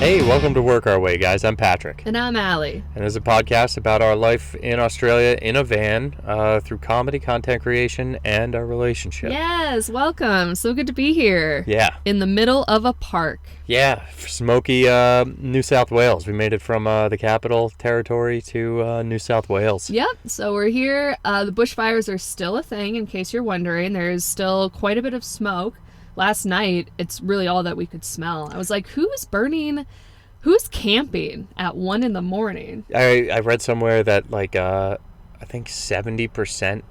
Hey, welcome to Work Our Way, guys. I'm Patrick. And I'm Allie. And it's a podcast about our life in Australia in a van through comedy, content creation, and our relationship. Yes, welcome. So good to be here. Yeah. In the middle of a park. Yeah, smoky New South Wales. We made it from the capital territory to New South Wales. Yep, so we're here. The bushfires are still a thing, in case you're wondering. There's still quite a bit of smoke. Last night, it's really all that we could smell. I was like, who's camping at 1 a.m? I read somewhere that I think 70%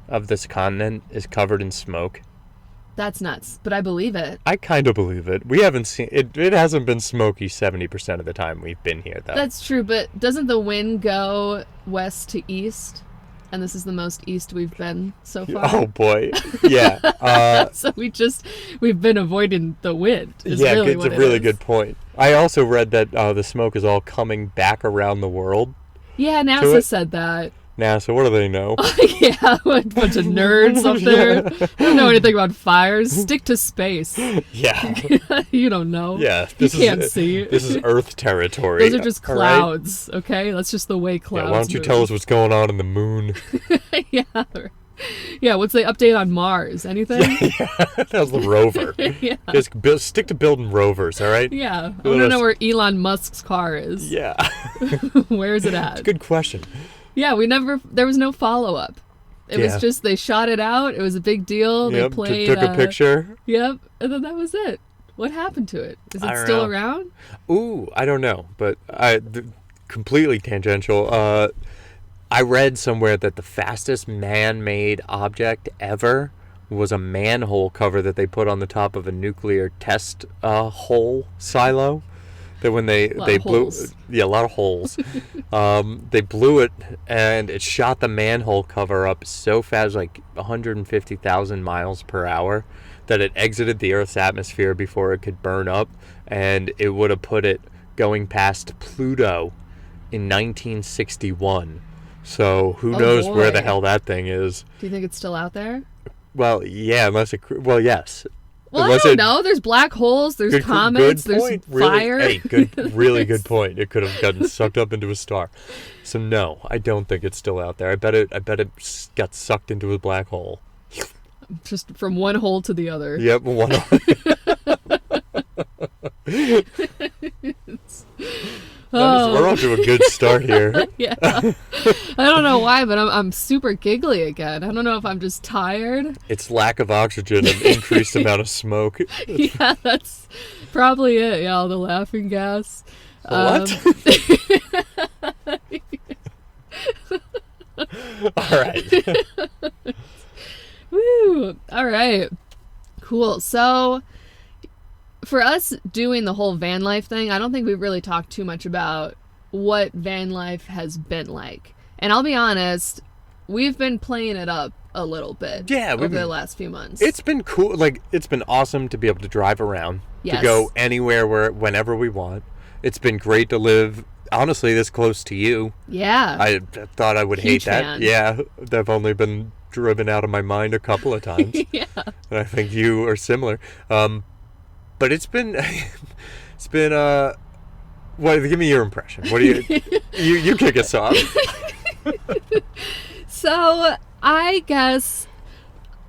of this continent is covered in smoke. That's nuts, but I believe it. I kind of believe it. We haven't seen it. It hasn't been smoky 70% of the time we've been here, though. That's true, but doesn't the wind go west to east? And this is the most east we've been so far. Oh boy, yeah. So we've been avoiding the wind. It's a really good point. I also read that the smoke is all coming back around the world. Yeah, NASA said that. NASA, what do they know? Yeah, a bunch of nerds up there. They don't know anything about fires. Stick to space. Yeah. You don't know. Yeah. You can't see. This is Earth territory. Those are just clouds, okay? That's just the way clouds why don't you tell us what's going on in the moon? Yeah. Yeah, what's the update on Mars? Anything? Yeah. That was the rover. Yeah. Just stick to building rovers, all right? Yeah. I want to know where Elon Musk's car is. Yeah. Where is it at? It's a good question. Yeah, there was no follow-up. It was just, they shot it out. It was a big deal. Yep, they played. Took a picture. Yep, and then that was it. What happened to it? Is it still around? Ooh, I don't know, but completely tangential. I read somewhere that the fastest man-made object ever was a manhole cover that they put on the top of a nuclear test hole silo. That when they blew, a lot of holes. They blew it and it shot the manhole cover up so fast, like 150,000 miles per hour, that it exited the Earth's atmosphere before it could burn up, and it would have put it going past Pluto in 1961. So who knows where the hell that thing is? Do you think it's still out there? Well, yeah, yes. Well, I don't know. There's black holes. There's comets. There's fire. Hey, really good point. It could have gotten sucked up into a star. So no, I don't think it's still out there. I bet it got sucked into a black hole. Just from one hole to the other. Yep, one hole. We're off to a good start here. Yeah. I don't know why, but I'm super giggly again. I don't know if I'm just tired. It's lack of oxygen and increased amount of smoke. Yeah, that's probably it. Yeah, all the laughing gas. What? All right. Woo. All right. Cool. So for us doing the whole van life thing, I don't think we've really talked too much about what van life has been like. And I'll be honest, we've been playing it up a little bit over the last few months. It's been cool. It's been awesome to be able to drive around, to go anywhere, whenever we want. It's been great to live, honestly, this close to you. Yeah. I thought I would hate that. Fan. Yeah. I've only been driven out of my mind a couple of times. Yeah. And I think you are similar. But it's been, give me your impression. What do you kick us off. So, I guess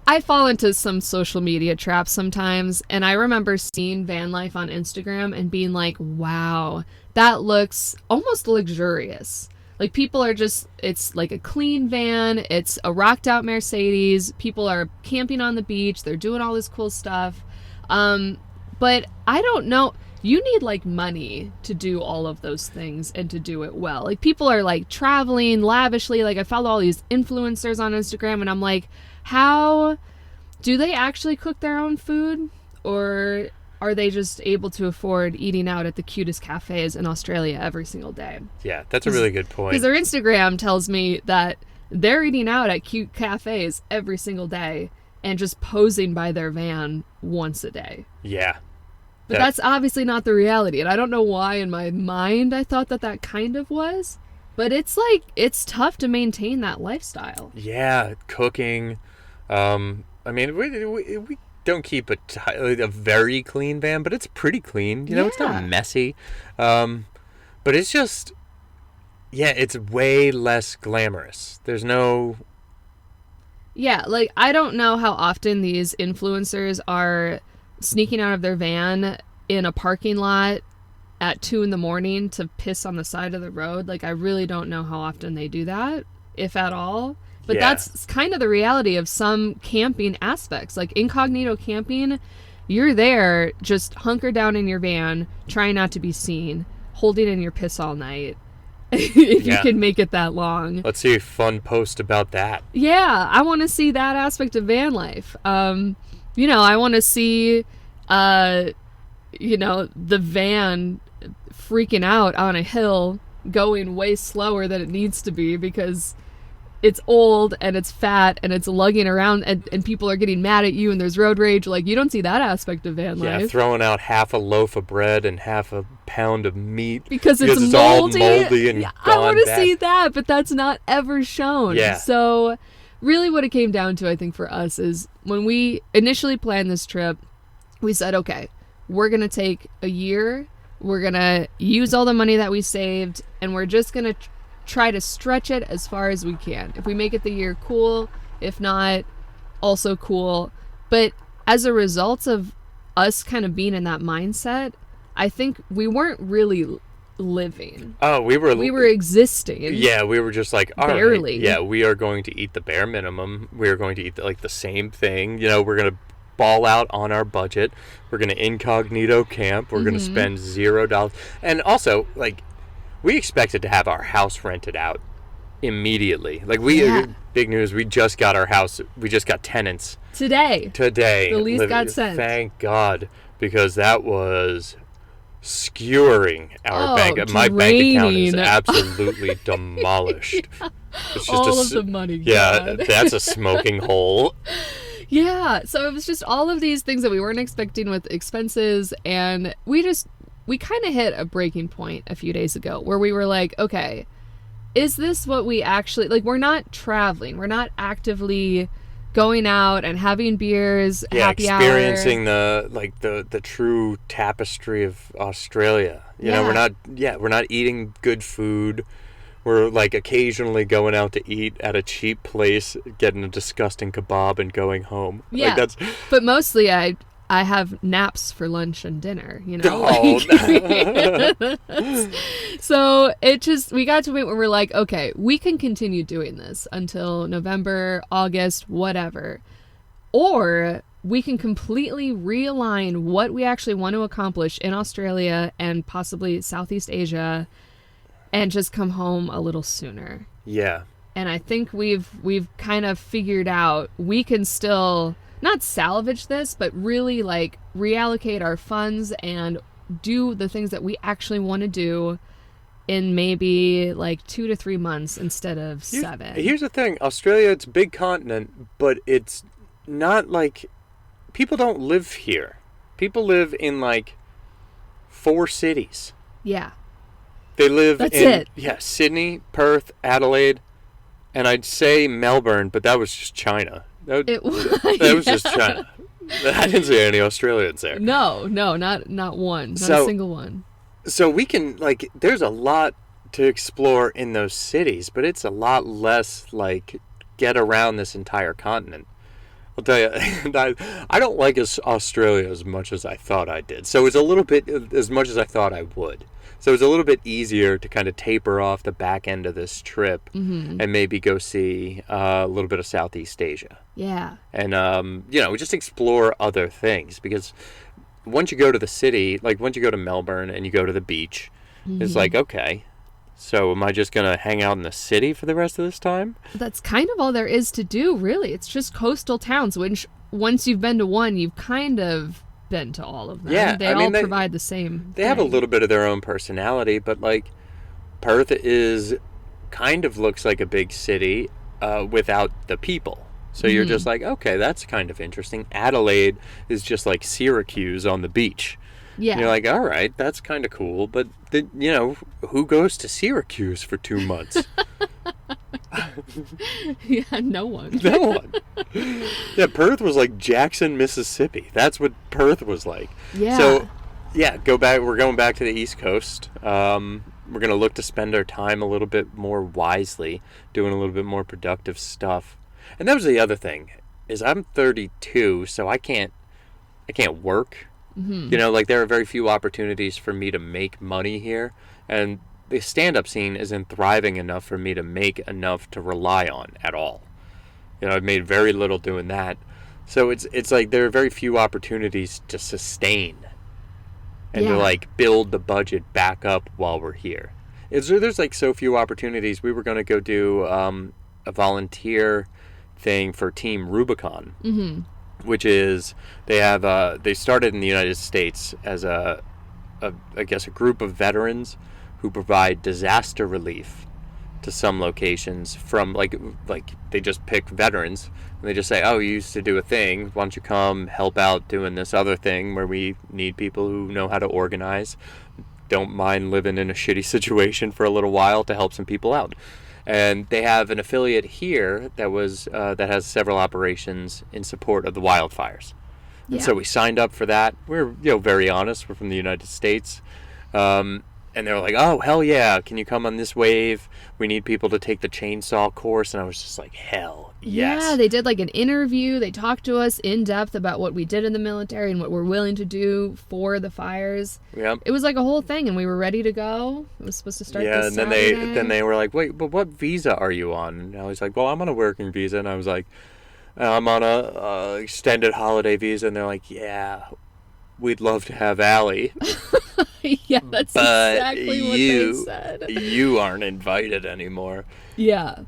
I fall into some social media traps sometimes, and I remember seeing van life on Instagram and being like, wow, that looks almost luxurious. Like, people are it's like a clean van, it's a rocked out Mercedes, people are camping on the beach, they're doing all this cool stuff. But I don't know. You need like money to do all of those things and to do it well. Like, people are like traveling lavishly. Like, I follow all these influencers on Instagram and I'm like, how do they actually cook their own food? Or are they just able to afford eating out at the cutest cafes in Australia every single day? Yeah, that's a really good point. Because their Instagram tells me that they're eating out at cute cafes every single day and just posing by their van once a day. Yeah. But that's obviously not the reality. And I don't know why in my mind I thought that kind of was. But it's like, it's tough to maintain that lifestyle. Yeah, cooking. I mean, don't keep a very clean van, but it's pretty clean. You know, it's not Yeah. messy. But it's just, yeah, it's way less glamorous. There's no, Yeah, like I don't know how often these influencers are sneaking out of their van in a parking lot at 2 in the morning to piss on the side of the road. Like I really don't know how often they do that, if at all. But Yeah. that's kind of the reality of some camping aspects. Like incognito camping, you're there just hunkered down in your van, trying not to be seen, holding in your piss all night. If you Yeah. can make it that long. let's see a fun post about that. Yeah, I want to see that aspect of van life. I want to see, the van freaking out on a hill, going way slower than it needs to be because it's old and it's fat and it's lugging around and people are getting mad at you and there's road rage. Like, you don't see that aspect of van Yeah, life. throwing out half a loaf of bread and half a pound of meat Because it's moldy. all moldy and Yeah, I gone want to bad. see that, but that's not ever shown. Yeah. So really what it came down to, I think, for us is when we initially planned this trip, we said, okay, we're going to take a year. We're going to use all the money that we saved, and we're just going to try to stretch it as far as we can. If we make it the year, cool. If not, also cool. But as a result of us kind of being in that mindset, I think we weren't really living. Oh, we were Existing. Yeah, we were just like, all right, Barely. yeah, we are going to eat the bare minimum. We are going to eat like the same thing. You know, we're going to ball out on our budget. We're going to incognito camp. We're going to spend $0. And also, like, we expected to have our house rented out immediately. Like, Yeah. big news, we just got our house. We just got tenants Today. today. The lease got sent. Thank God, because that was skewering our my bank account is draining. absolutely demolished. It's just All of the money Yeah, gone. that's a smoking hole. Yeah. So it was just all of these things that we weren't expecting with expenses. And we kind of hit a breaking point a few days ago where we were like, okay, is this what we actually, like, we're not traveling. We're not actively going out and having beers, Yeah, happy experiencing the true tapestry of Australia. You know, we're not eating good food. We're like occasionally going out to eat at a cheap place, getting a disgusting kebab and going home. Yeah. Like But mostly I have naps for lunch and dinner, you know? Oh, So we got to a point where we're like, okay, we can continue doing this until November, August, whatever. Or we can completely realign what we actually want to accomplish in Australia and possibly Southeast Asia and just come home a little sooner. yeah. And I think we've kind of figured out we can still not salvage this, but really like reallocate our funds and do the things that we actually want to do in maybe like 2 to 3 months instead of 7. Here's the thing. Australia, it's a big continent, but it's not like people don't live here. People live in like 4 cities. Yeah. They live That's in it. Yeah, Sydney, Perth, Adelaide, and I'd say Melbourne, but that was just China. That was just China. I didn't see any Australians there. No, not one. Not a single one. So we can, like, there's a lot to explore in those cities, but it's a lot less like get around this entire continent. I'll tell you, I don't like Australia as much as I thought I did. So it's a little bit as much as I thought I would. So it's a little bit easier to kind of taper off the back end of this trip and maybe go see a little bit of Southeast Asia. Yeah. And, just explore other things. Because once you go to the city, like once you go to Melbourne and you go to the beach, it's like, okay, so am I just going to hang out in the city for the rest of this time? That's kind of all there is to do, really. It's just coastal towns, which once you've been to one, you've kind of been to all of them. Yeah, they provide the same They have a thing. little bit of their own personality, but like Perth kind of looks like a big city without the people. So you're just like, okay, that's kind of interesting. Adelaide is just like Syracuse on the beach. Yeah. And you're like, all right, that's kind of cool, but who goes to Syracuse for 2 months? Yeah, no one. No one. Yeah, Perth was like Jackson, Mississippi. That's what Perth was like. Yeah. So, yeah, we're going back to the East Coast. We're going to look to spend our time a little bit more wisely, doing a little bit more productive stuff. And that was the other thing, is I'm 32, so I can't work. Mm-hmm. You know, like there are very few opportunities for me to make money here, and the stand-up scene isn't thriving enough for me to make enough to rely on at all. You know, I've made very little doing that. So it's like there are very few opportunities to sustain and to like build the budget back up while we're here. There's like so few opportunities. We were going to go do a volunteer thing for Team Rubicon, Mm-hmm. which is they started in the United States as I guess a group of veterans who provide disaster relief to some locations from like they just pick veterans and they just say, oh, you used to do a thing, why don't you come help out doing this other thing where we need people who know how to organize, don't mind living in a shitty situation for a little while to help some people out. And they have an affiliate here that has several operations in support of the wildfires. And so we signed up for that. We're very honest. We're from the United States. And they were like, oh, hell yeah, can you come on this wave? We need people to take the chainsaw course. And I was just like, hell yes. Yeah, they did like an interview. They talked to us in depth about what we did in the military and what we're willing to do for the fires. Yep. It was like a whole thing, and we were ready to go. It was supposed to start this and Saturday. then they were like, wait, but what visa are you on? And I was like, well, I'm on a working visa. And I was like, I'm on a extended holiday visa. And they're like, yeah, we'd love to have Allie. Yeah, that's exactly what they said. You aren't invited anymore. Yeah.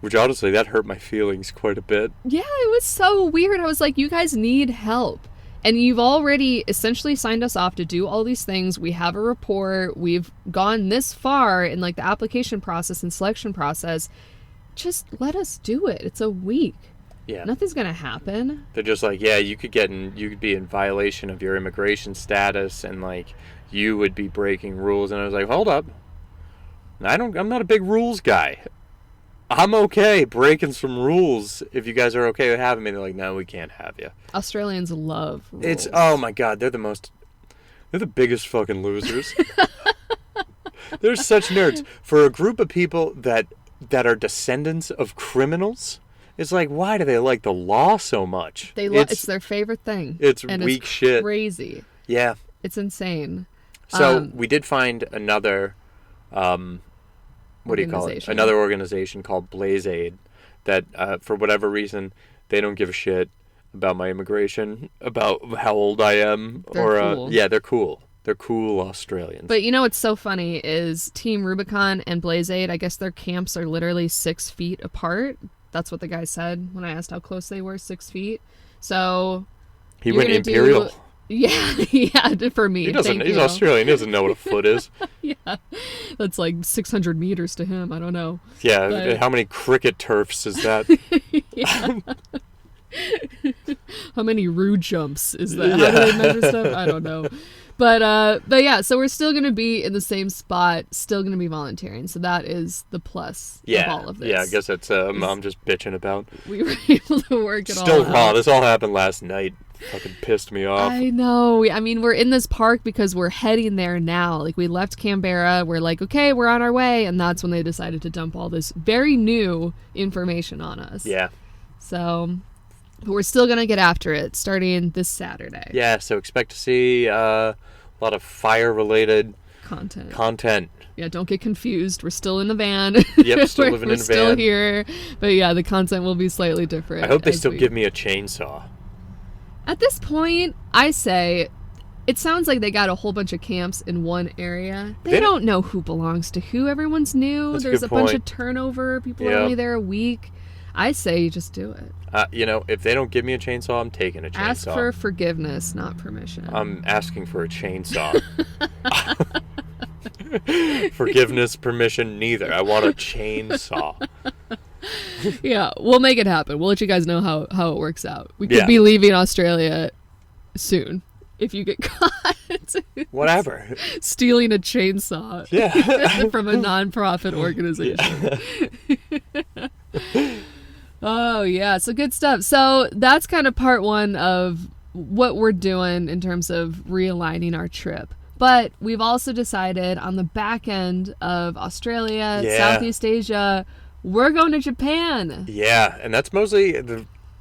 Which honestly, that hurt my feelings quite a bit. Yeah, it was so weird. I was like, you guys need help. And you've already essentially signed us off to do all these things. We have a report. We've gone this far in like the application process and selection process. Just let us do it. It's a week. Yeah. Nothing's going to happen. They're just like, yeah, you could be in violation of your immigration status and like you would be breaking rules. And I was like, hold up. I'm not a big rules guy. I'm okay breaking some rules if you guys are okay with having me. They're like, no, we can't have you. Australians love rules. Oh my God, they're the biggest fucking losers. They're such nerds. For a group of people that are descendants of criminals, it's like, why do they like the law so much? It's their favorite thing. It's and weak it's shit. Crazy. Yeah. It's insane. So we did find another, what do you call it? Another organization called Blaze Aid that, for whatever reason, they don't give a shit about my immigration, about how old I am. They're cool. Yeah, they're cool. They're cool Australians. But you know what's so funny is Team Rubicon and Blaze Aid, I guess their camps are literally 6 feet apart. That's what the guy said when I asked how close they were, 6 feet. So he went imperial. Yeah, for me. He's Australian. He doesn't know what a foot is. Yeah, that's like 600 meters to him. I don't know. Yeah, but how many cricket turfs is that? How many rude jumps is that? How do they measure stuff? I don't know. But yeah, so we're still going to be in the same spot, still going to be volunteering. So that is the plus of all of this. Yeah, I guess that's I'm just bitching about. We were able to work it all out. Still raw. This all happened last night. Fucking pissed me off. I know. I mean, we're in this park because we're heading there now. Like, we left Canberra. We're like, okay, we're on our way. And that's when they decided to dump all this very new information on us. Yeah. So, but we're still going to get after it starting this Saturday. Yeah, so expect to see a lot of fire-related content. Yeah, don't get confused. We're still in the van. Yep, still living in a van. We're still here. But yeah, the content will be slightly different. I hope they still give me a chainsaw. At this point, I say, it sounds like they got a whole bunch of camps in one area. They don't know who belongs to who. Everyone's new. There's a bunch of turnover. People are only there a week. I say you just do it. If they don't give me a chainsaw, I'm taking a chainsaw. Ask for forgiveness, not permission. I'm asking for a chainsaw. Forgiveness, permission, neither. I want a chainsaw. Yeah, we'll make it happen. We'll let you guys know how it works out. We could be leaving Australia soon if you get caught. Whatever. Stealing a chainsaw. Yeah. From a non-profit organization. Yeah. Oh, yeah. So good stuff. So that's kind of part one of what we're doing in terms of realigning our trip. But we've also decided on the back end of Australia, Southeast Asia, we're going to Japan. Yeah, and that's mostly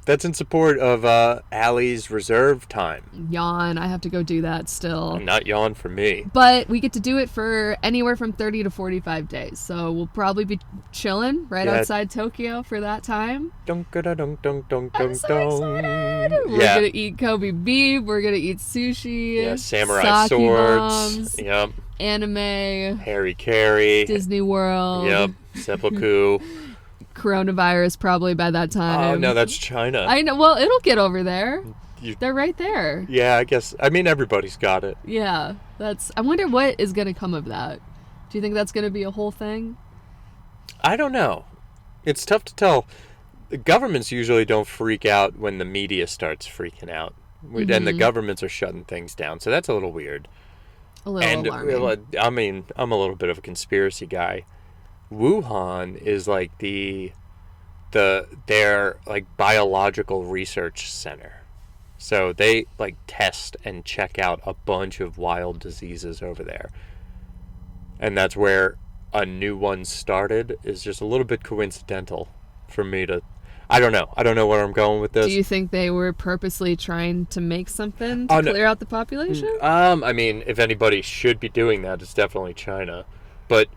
that's in support of Allie's reserve time. Yawn. I have to go do that still. Not yawn for me. But we get to do it for anywhere from 30 to 45 days. So we'll probably be chilling right outside Tokyo for that time. I'm so excited. We're going to eat Kobe beef. We're going to eat sushi. Yeah, samurai swords. Bombs, yep. Anime. Harry Carey. Disney World. Yep. Seppuku. Coronavirus probably by that time. Oh, no, that's China. I know. Well, it'll get over there. They're right there. Yeah, I guess. I mean, everybody's got it. Yeah. I wonder what is going to come of that. Do you think that's going to be a whole thing? I don't know. It's tough to tell. The governments usually don't freak out when the media starts freaking out. Mm-hmm. And the governments are shutting things down. So that's a little weird. A little alarming. I mean, I'm a little bit of a conspiracy guy. Wuhan is like their like biological research center. So they like test and check out a bunch of wild diseases over there. And that's where a new one started. Is just a little bit coincidental for me to I don't know. I don't know where I'm going with this. Do you think they were purposely trying to make something to clear out the population? I mean, if anybody should be doing that, it's definitely China. But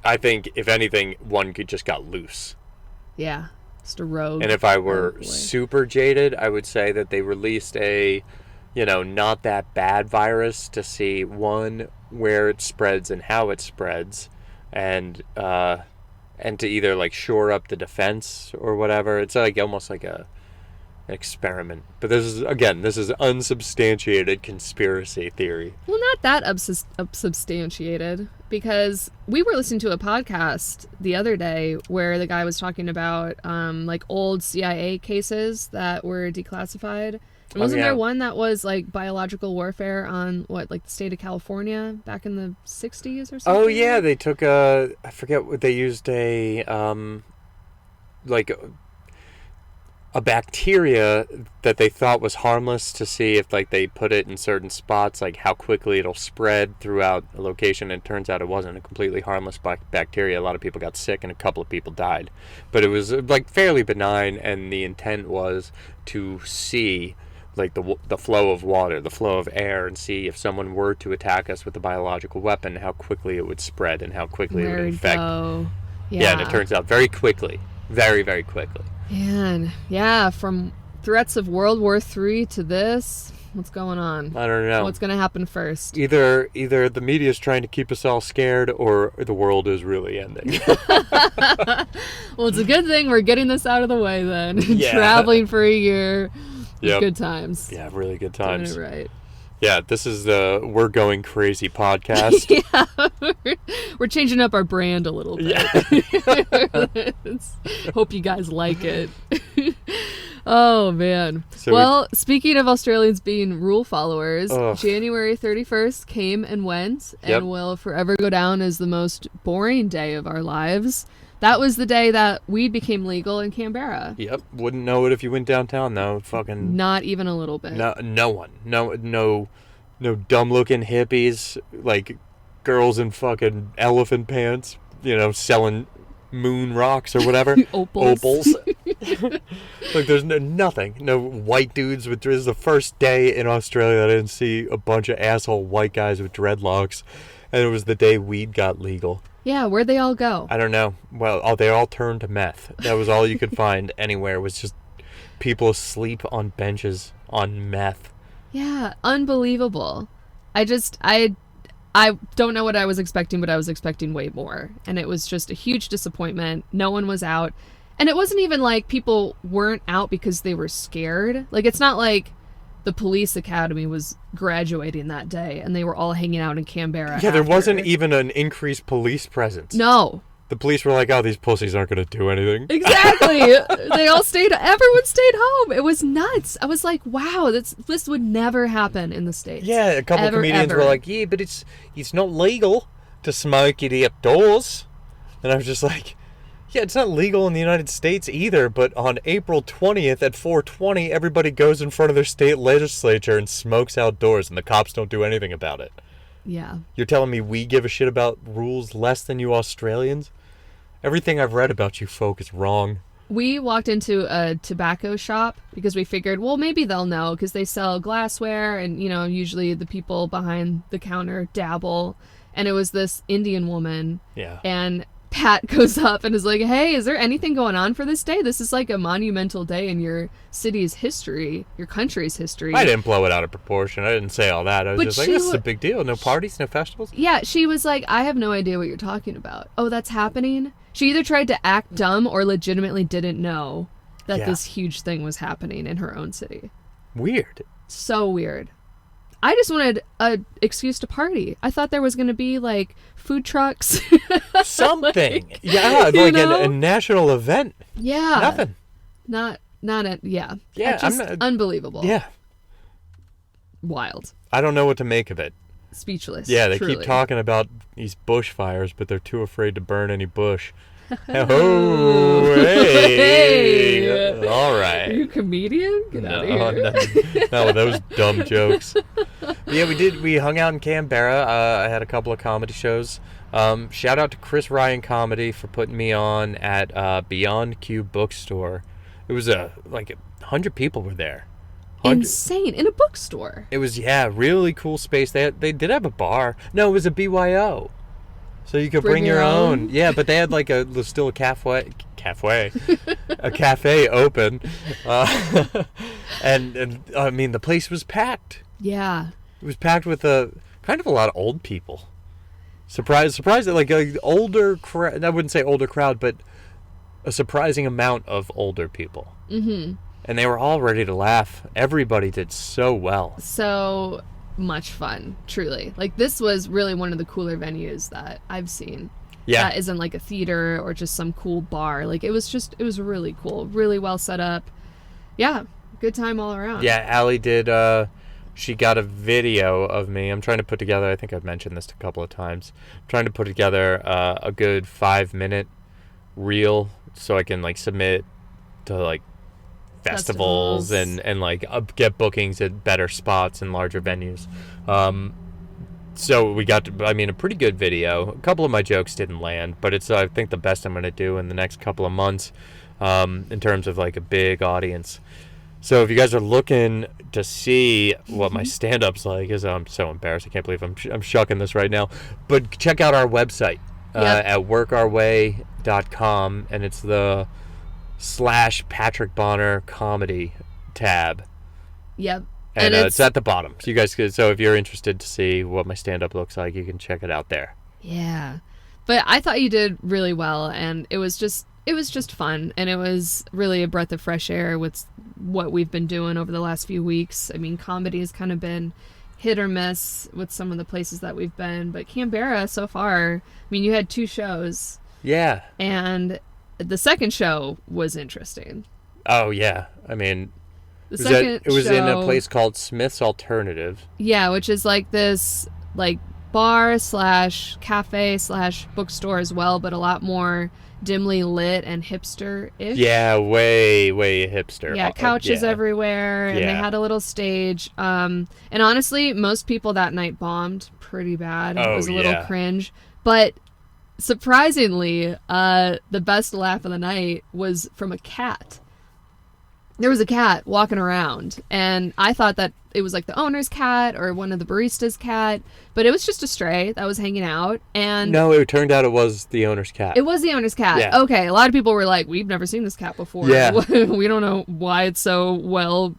I think, if anything, one just got loose. Yeah, just a rogue. And if I were super jaded, I would say that they released a, not that bad virus to see, one, where it spreads and how it spreads, and to either, like, shore up the defense or whatever. It's like almost like an experiment. But this is unsubstantiated conspiracy theory. Well, not that unsubstantiated, because we were listening to a podcast the other day where the guy was talking about like old CIA cases that were declassified. And wasn't there one that was like biological warfare on like the state of California back in the 60s or something? Oh yeah, they took I forget what they used, a bacteria that they thought was harmless, to see if like they put it in certain spots, like how quickly it'll spread throughout a location. And it turns out it wasn't a completely harmless bacteria. A lot of people got sick and a couple of people died, but it was like fairly benign, and the intent was to see like the flow of water, the flow of air, and see if someone were to attack us with a biological weapon, how quickly it would spread and how quickly it would infect. Yeah, and it turns out very quickly. Very, very quickly. Man, yeah, from threats of World War III to this, what's going on? I don't know. What's going to happen first? Either the media is trying to keep us all scared, or the world is really ending. Well, it's a good thing we're getting this out of the way then. Yeah. Traveling for a year. Yep. Good times. Yeah, really good times. Doing it right. Yeah, this is the We're Going Crazy podcast. Yeah, we're changing up our brand a little bit. Yeah. Hope you guys like it. Oh, man. So speaking of Australians being rule followers, January 31st came and went, and will forever go down as the most boring day of our lives. That was the day that weed became legal in Canberra. Yep. Wouldn't know it if you went downtown, though. Fucking... Not even a little bit. No one. No dumb-looking hippies, like girls in fucking elephant pants, selling moon rocks or whatever. Opals. Like, there's nothing. No white dudes with... This is the first day in Australia that I didn't see a bunch of asshole white guys with dreadlocks. And it was the day weed got legal. Yeah, where'd they all go? I don't know. Well, they all turned to meth. That was all you could find anywhere, was just people asleep on benches on meth. Yeah, unbelievable. I don't know what I was expecting, but I was expecting way more. And it was just a huge disappointment. No one was out. And it wasn't even like people weren't out because they were scared. Like, it's not like the police academy was graduating that day and they were all hanging out in Canberra. Yeah, there wasn't even an increased police presence. No. The police were like, oh, these pussies aren't going to do anything. Exactly. Everyone stayed home. It was nuts. I was like, wow, this would never happen in the States. Yeah, a couple of comedians were like, yeah, but it's not legal to smoke it outdoors. And I was just like, Yeah, it's not legal in the United States either, but on April 20th at 4:20, everybody goes in front of their state legislature and smokes outdoors, and the cops don't do anything about it. Yeah. You're telling me we give a shit about rules less than you Australians? Everything I've read about you folk is wrong. We walked into a tobacco shop because we figured, well, maybe they'll know because they sell glassware and, you know, usually the people behind the counter dabble. And it was this Indian woman. Yeah. And Pat goes up and is like, hey, is there anything going on for this day? This is like a monumental day in your city's history, your country's history. I didn't blow it out of proportion. I didn't say all that. I was just like, this is a big deal. No parties, no festivals. Yeah, she was like, I have no idea what you're talking about. Oh, that's happening? She either tried to act dumb or legitimately didn't know that this huge thing was happening in her own city. Weird. So weird. I just wanted an excuse to party. I thought there was going to be, like, food trucks. Something. Like, yeah, like a national event. Yeah. Nothing. Yeah. Yeah, just unbelievable. Yeah. Wild. I don't know what to make of it. Speechless. Yeah, they truly. keep talking about these bushfires, but they're too afraid to burn any bush. Oh, hey. All right. Are you a comedian? Get out of here. No, those dumb jokes. But yeah, we hung out in Canberra. I had a couple of comedy shows. Shout out to Chris Ryan Comedy for putting me on at Beyond Q Bookstore. It was like 100 people were there. Insane. In a bookstore. It was, really cool space. They did have a bar. No, it was a BYO. So you could bring your own. Yeah, but they had like still a cafe a cafe open. And I mean, the place was packed. Yeah. It was packed with kind of a lot of old people. Surprised that like older crowd. I wouldn't say older crowd, but a surprising amount of older people. Mm-hmm. And they were all ready to laugh. Everybody did so well. So much fun, truly. Like, this was really one of the cooler venues that I've seen. Yeah. That isn't like a theater or just some cool bar. Like, it was really cool. Really well set up. Yeah. Good time all around. Yeah, Allie did, she got a video of me. I'm trying to put together, I think I've mentioned this a couple of times. I'm trying to put together a good 5-minute reel so I can, like, submit to, like, festivals and like get bookings at better spots and larger venues. So we got a pretty good video. A couple of my jokes didn't land, but it's I think the best I'm going to do in the next couple of months in terms of like a big audience. So if you guys are looking to see what my stand-up's like, I'm so embarrassed. I can't believe I'm shucking this right now. But check out our website at workourway.com, and it's the /Patrick Bonner comedy tab. Yep. And it's at the bottom. So you guys so if you're interested to see what my stand-up looks like, you can check it out there. Yeah. But I thought you did really well, and it was just fun, and it was really a breath of fresh air with what we've been doing over the last few weeks. I mean, comedy has kind of been hit or miss with some of the places that we've been, but Canberra so far, I mean, you had 2 shows. Yeah. And the second show was interesting. Oh, yeah. I mean, it was in a place called Smith's Alternative. Yeah, which is like this like bar / cafe / bookstore as well, but a lot more dimly lit and hipster-ish. Yeah, way hipster. Yeah, couches everywhere, and they had a little stage. And honestly, most people that night bombed pretty bad. It was a little cringe. But surprisingly, the best laugh of the night was from a cat. There was a cat walking around, and I thought that it was like the owner's cat or one of the barista's cat, but it was just a stray that was hanging out. And no, it turned out it was the owner's cat. It was the owner's cat. Yeah. Okay, a lot of people were like, we've never seen this cat before. Yeah. We don't know why it's so well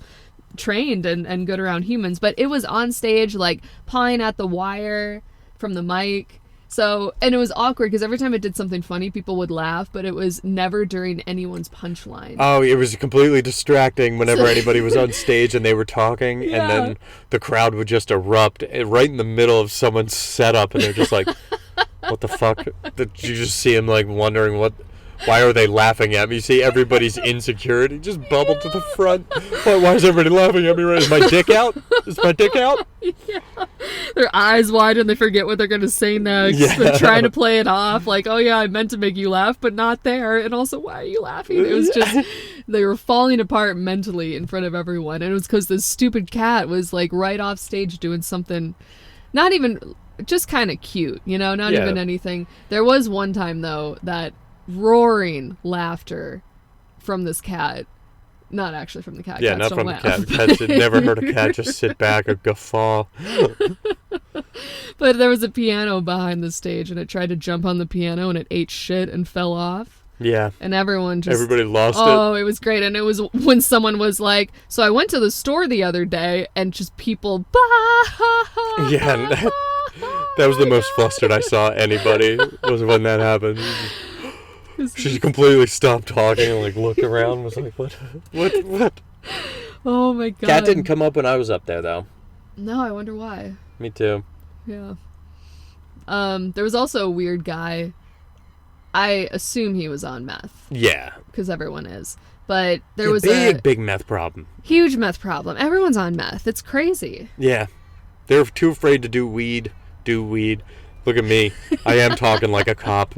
trained and good around humans, but it was on stage like pawing at the wire from the mic. So, and it was awkward because every time it did something funny, people would laugh, but it was never during anyone's punchline. Oh, it was completely distracting whenever anybody was on stage and they were talking, Yeah. and then the crowd would just erupt right in the middle of someone's setup, and they're just like, what the fuck? Did you just see him like wondering Why are they laughing at me? You see everybody's insecurity just bubble to the front. Why is everybody laughing at me right? Is my dick out? Is my dick out? Yeah. Their eyes wide and they forget what they're going to say next. Yeah. They're trying to play it off like, oh yeah, I meant to make you laugh, but not there. And also, why are you laughing? It was just, they were falling apart mentally in front of everyone. And it was because this stupid cat was like right off stage doing something, not even, just kind of cute, you know, not even anything. There was one time though that roaring laughter from this cat. Not actually from the cat. Yeah, Cats not from don't the laugh. cat. Cats had never heard a cat just sit back or guffaw. But there was a piano behind the stage, and it tried to jump on the piano, and it ate shit and fell off. Yeah. And everyone just... Everybody lost it. Oh, it was great. And it was when someone was like, so I went to the store the other day, and just people... Yeah, and that was the most flustered I saw anybody, was when that happened. She completely stopped talking and like looked around and was like, what? Oh my god. Cat didn't come up when I was up there though. No, I wonder why. Me too. Yeah. There was also a weird guy. I assume he was on meth. Yeah. Because everyone is. But there Yeah, was big meth problem. huge meth problem. Everyone's on meth. It's crazy. Yeah. They're too afraid to do weed. Look at me. I am talking like a cop.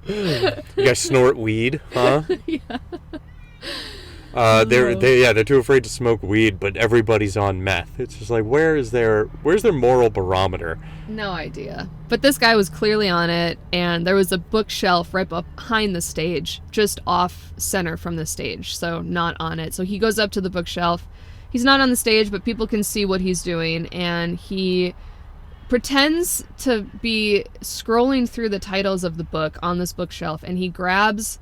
You guys snort weed, huh? Yeah. They're too afraid to smoke weed, but everybody's on meth. It's just like, where's their moral barometer? No idea. But this guy was clearly on it, and there was a bookshelf right behind the stage, just off center from the stage, so not on it. So he goes up to the bookshelf. He's not on the stage, but people can see what he's doing, and he pretends to be scrolling through the titles of the book on this bookshelf, and he grabs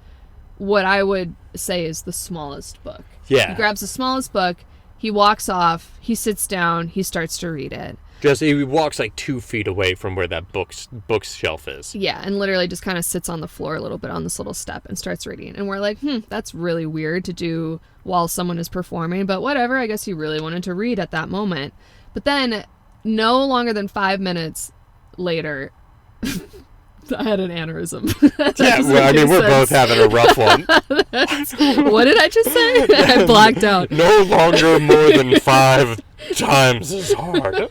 what I would say is the smallest book. Yeah. He grabs the smallest book, he walks off, he sits down, he starts to read it. He walks like 2 feet away from where that bookshelf is. Yeah, and literally just kind of sits on the floor a little bit on this little step and starts reading. And we're like, that's really weird to do while someone is performing, but whatever, I guess he really wanted to read at that moment. But then, no longer than 5 minutes later, I had an aneurysm. Yeah, well, I mean, we're both having a rough one. What did I just say? I blacked out. No longer more than 5 times as hard.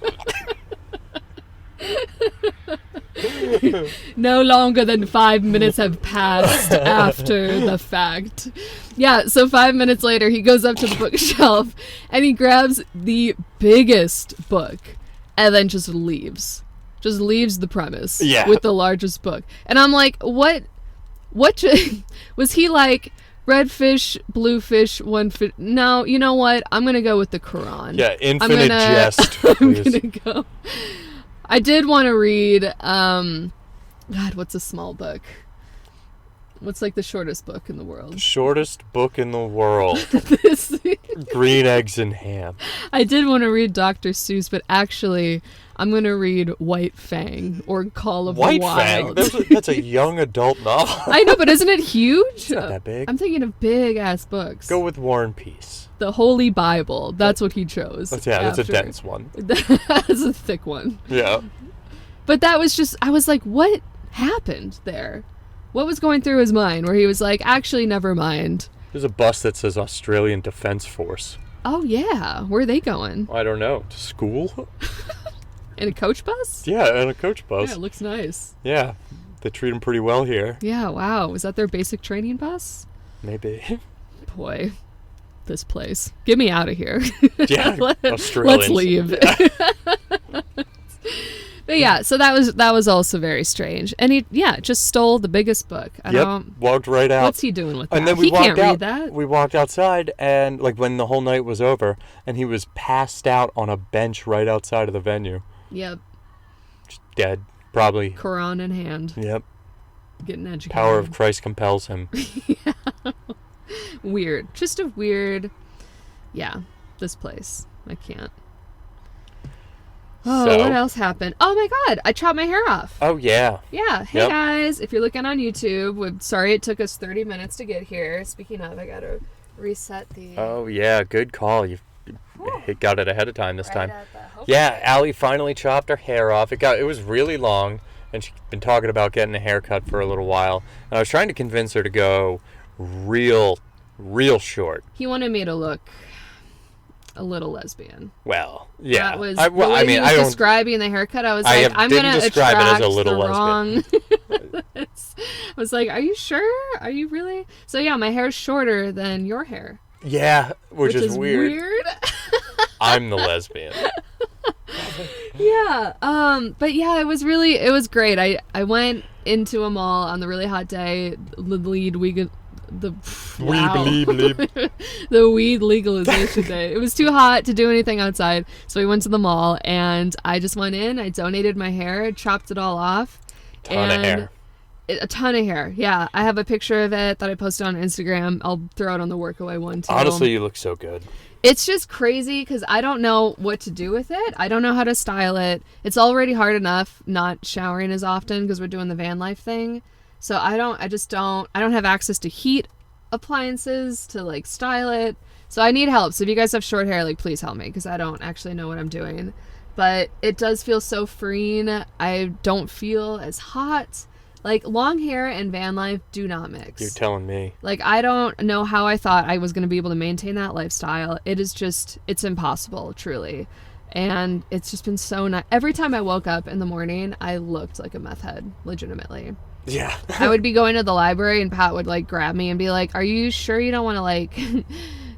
No longer than 5 minutes have passed after the fact. Yeah, so 5 minutes later, he goes up to the bookshelf and he grabs the biggest book and then just leaves. Just leaves the premise with the largest book. And I'm like, what was he like, red fish, blue fish, one fish? No, you know what? I'm going to go with the Quran. Yeah, infinite jest. I'm going to go. I did want to read, God, what's a small book? What's like the shortest book in the world? Shortest book in the world. Green Eggs and Ham. I did want to read Dr. Seuss, but actually, I'm going to read White Fang or Call of the Wild. White Fang? That's a young adult novel. I know, but isn't it huge? It's not that big. I'm thinking of big-ass books. Go with War and Peace. The Holy Bible. That's what he chose. That's a dense one. That's a thick one. Yeah. But that was just, I was like, what happened there? What was going through his mind where he was like, actually, never mind. There's a bus that says Australian Defence Force. Oh, yeah. Where are they going? I don't know. To school? In a coach bus? Yeah, in a coach bus. Yeah, it looks nice. Yeah. They treat them pretty well here. Yeah, wow. Was that their basic training bus? Maybe. Boy, this place. Get me out of here. Yeah, Let's Australians. leave. But yeah, so that was also very strange. And he, just stole the biggest book. Walked right out. What's he doing with that? And then he can't read that. We walked outside, and like when the whole night was over, and he was passed out on a bench right outside of the venue. Yep. Just dead, probably. Quran in hand. Yep. Getting educated. Power of Christ compels him. Yeah. Weird. Just a weird... Yeah, this place. I can't. Oh, So- what else happened? Oh my god, I chopped my hair off. Oh, yeah. Yeah, hey Yep. guys, if you're looking on YouTube, sorry it took us 30 minutes to get here. Speaking of, I gotta reset the... Oh, yeah. Good call. You got it ahead of time this time. at the hook. Yeah, Allie finally chopped her hair off. It was really long, and she'd been talking about getting a haircut for a little while. And I was trying to convince her to go real short. He wanted me to look a little lesbian. Well, yeah. That was the way he was describing the haircut. I was like, I'm going to attract it as a little the wrong. I was like, are you sure? Are you really? So yeah, my hair's shorter than your hair. Yeah, which is weird. I'm the lesbian. Yeah. But yeah, it was great. I went into a mall on the really hot day, the weed legalization day. It was too hot to do anything outside, so we went to the mall, and I just went in. I donated my hair, chopped it all off. A ton of hair. Yeah, I have a picture of it that I posted on Instagram. I'll throw it on the Workaway one too. Honestly, you look so good. It's just crazy because I don't know what to do with it. I don't know how to style it. It's already hard enough not showering as often because we're doing the van life thing. So I don't have access to heat appliances to like style it. So I need help. So if you guys have short hair, like please help me because I don't actually know what I'm doing. But it does feel so freeing. I don't feel as hot. Like, long hair and van life do not mix. You're telling me. Like, I don't know how I thought I was going to be able to maintain that lifestyle. It is just, it's impossible, truly. And it's just been so nice. Every time I woke up in the morning, I looked like a meth head, legitimately. Yeah. I would be going to the library and Pat would, like, grab me and be like, are you sure you don't want to, like,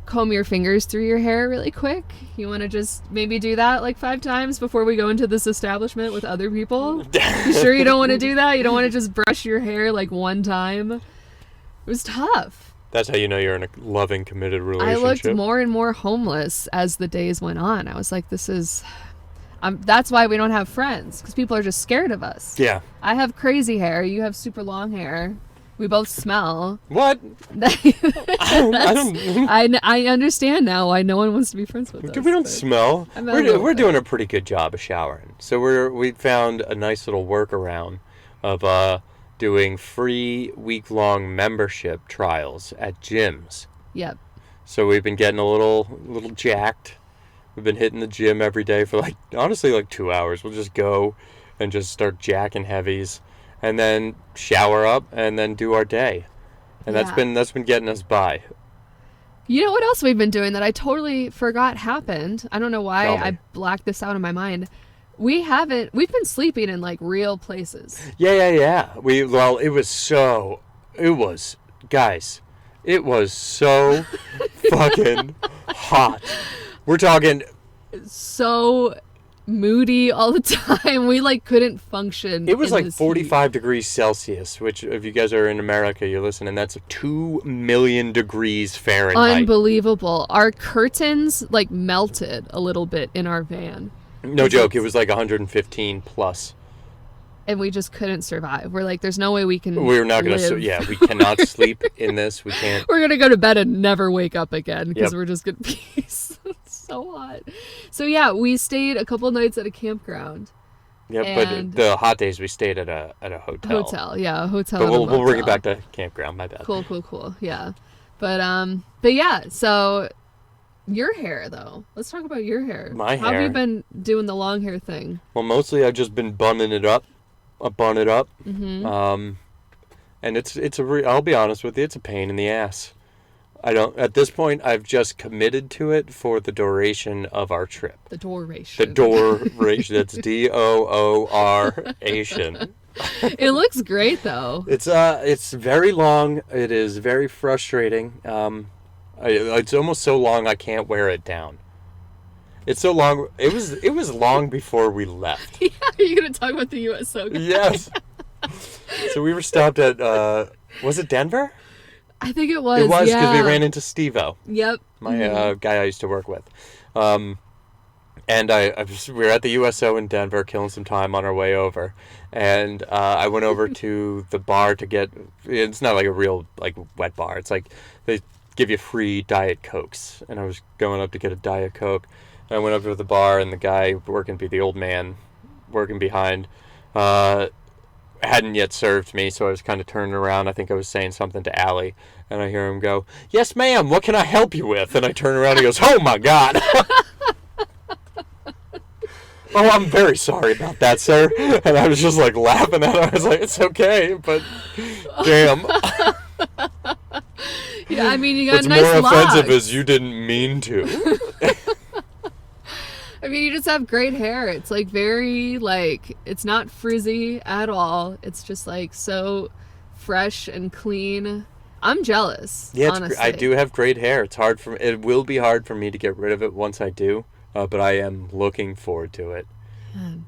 comb your fingers through your hair really quick? You want to just maybe do that like 5 times before we go into this establishment with other people? You sure you don't want to do that? You don't want to just brush your hair like 1 time? It was tough. That's how you know you're in a loving, committed relationship. I looked more and more homeless as the days went on. I was like, that's why we don't have friends, because people are just scared of us. Yeah. I have crazy hair. You have super long hair. We both smell. What? I understand now why no one wants to be friends with us. We don't smell. We're doing a pretty good job of showering. So we found a nice little workaround of doing free week-long membership trials at gyms. Yep. So we've been getting a little jacked. We've been hitting the gym every day for honestly 2 hours. We'll just go and just start jacking heavies. And then shower up and then do our day. And that's been getting us by. You know what else we've been doing that I totally forgot happened? I don't know why I blacked this out of my mind. We've been sleeping in like real places. Yeah. It was so fucking hot. We're talking so moody all the time. We couldn't function. It was 45 degrees Celsius, which if you guys are in America, you're listening, that's 2 million degrees Fahrenheit. Unbelievable. Our curtains melted a little bit in our van. No joke. It was 115 plus. And we just couldn't survive. We're like, there's no way we can We're not going to, we cannot sleep in this. We can't. We're going to go to bed and never wake up again because we're just going to be so hot. So yeah, we stayed a couple nights at a campground. Yeah, but the hot days we stayed at a hotel. A hotel. But we'll bring it back to campground. My bad. Cool. Yeah, but yeah. So your hair though. Let's talk about your hair. My hair. How have you been doing the long hair thing? Well, mostly I've just been bunning it up. I bun it up. Mm-hmm. And I'll be honest with you, it's a pain in the ass. At this point, I've just committed to it for the duration of our trip. The duration. That's D-O-O-R-ation. It looks great, though. It's very long. It is very frustrating. It's almost so long I can't wear it down. It's so long. It was long before we left. Yeah, are you going to talk about the USO guy? Yes. So we were stopped at, was it Denver? I think it was. It was because we ran into Steve-O. Yep. My guy I used to work with. And we were at the USO in Denver killing some time on our way over. And I went over to the bar to get, it's not like a real wet bar. It's they give you free Diet Cokes. And I was going up to get a Diet Coke. And I went over to the bar and the guy the old man working behind, hadn't yet served me, so I was kind of turning around. I think I was saying something to Allie, and I hear him go, "Yes, ma'am, what can I help you with?" And I turn around and he goes, "Oh, my God." Oh, I'm very sorry about that, sir. And I was just like laughing at him. I was like, it's okay, but damn. Yeah, I mean, you got What's nice more locks. offensive is you didn't mean to. I mean, you just have great hair. It's like very, like, it's not frizzy at all. It's just like so fresh and clean. I'm jealous, Yeah, honestly. I do have great hair. It will be hard for me to get rid of it once I do, but I am looking forward to it.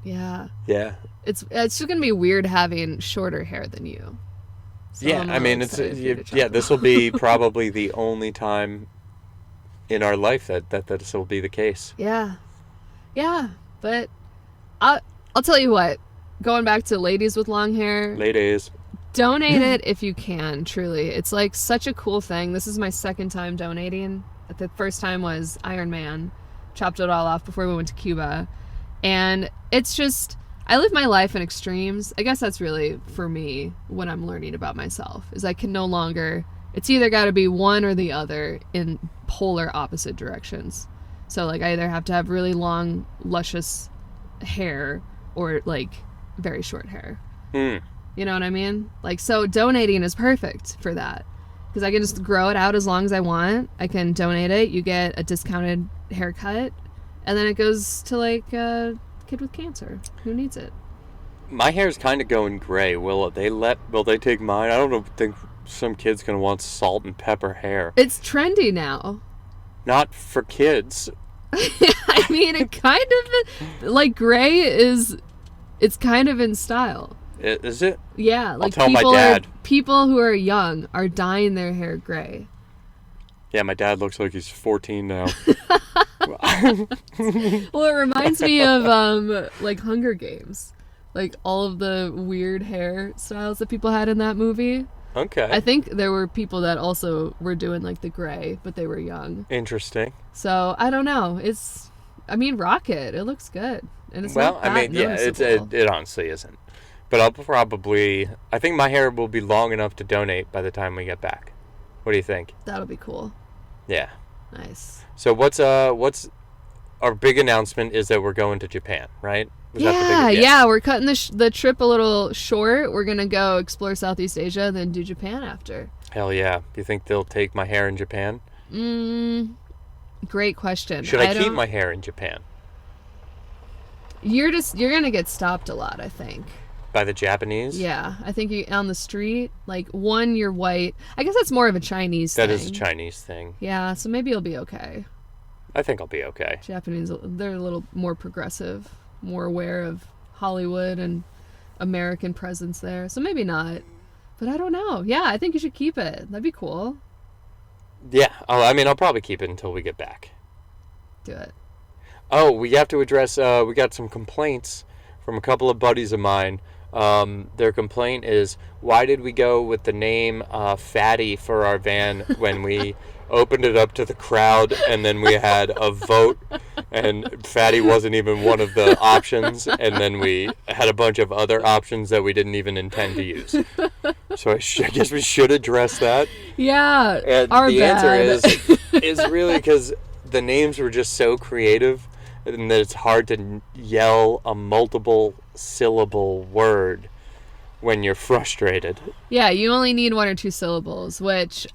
Yeah. Yeah. It's just going to be weird having shorter hair than you. So Yeah, I'm I mean, this will be probably the only time in our life that this will be the case. Yeah. Yeah, but I'll tell you what. Going back to ladies with long hair. Ladies. Donate it if you can, truly. It's like such a cool thing. This is my second time donating. The first time was Iron Man. Chopped it all off before we went to Cuba. And it's just, I live my life in extremes. I guess that's really, for me, what I'm learning about myself. Is I can no longer, it's either got to be one or the other in polar opposite directions. So, like, I either have to have really long, luscious hair or, like, very short hair. You know what I mean? Like, so donating is perfect for that. Because I can just grow it out as long as I want. I can donate it. You get a discounted haircut. And then it goes to, like, a kid with cancer who needs it. My hair's kind of going gray. Will they take mine? I don't think some kid's going to want salt and pepper hair. It's trendy now. Not for kids. I mean, it kind of, like, gray it's kind of in style. Is it? Yeah, like I'll tell my dad. People who are young are dyeing their hair gray. Yeah, my dad looks like he's 14 now. Well, it reminds me of like Hunger Games, like all of the weird hairstyles that people had in that movie. Okay. I think there were people that also were doing like the gray, but they were young. Interesting. So I don't know. Rock it. It looks good, and it's not that noticeable. it honestly isn't. But I think my hair will be long enough to donate by the time we get back. What do you think? That'll be cool. Yeah. Nice. So what's our big announcement is that we're going to Japan, right? Yeah, we're cutting the trip a little short. We're going to go explore Southeast Asia and then do Japan after. Hell yeah. Do you think they'll take my hair in Japan? Great question. Should I keep my hair in Japan? You're going to get stopped a lot, I think. By the Japanese? Yeah, I think you on the street, like, you're white. I guess that's more of a Chinese thing. That is a Chinese thing. Yeah, so maybe you'll be okay. I think I'll be okay. Japanese, they're a little more progressive, more aware of Hollywood and American presence there. So maybe not. But I don't know. Yeah, I think you should keep it. That'd be cool. Yeah, I'll probably keep it until we get back. Do it. Oh, we have to address, we got some complaints from a couple of buddies of mine. Their complaint is, why did we go with the name Fatty for our van when we opened it up to the crowd and then we had a vote and Fatty wasn't even one of the options, and then we had a bunch of other options that we didn't even intend to use. So I guess we should address that. Yeah, and the answer is really because the names were just so creative and that it's hard to yell a multiple syllable word when you're frustrated. Yeah, you only need 1 or 2 syllables, which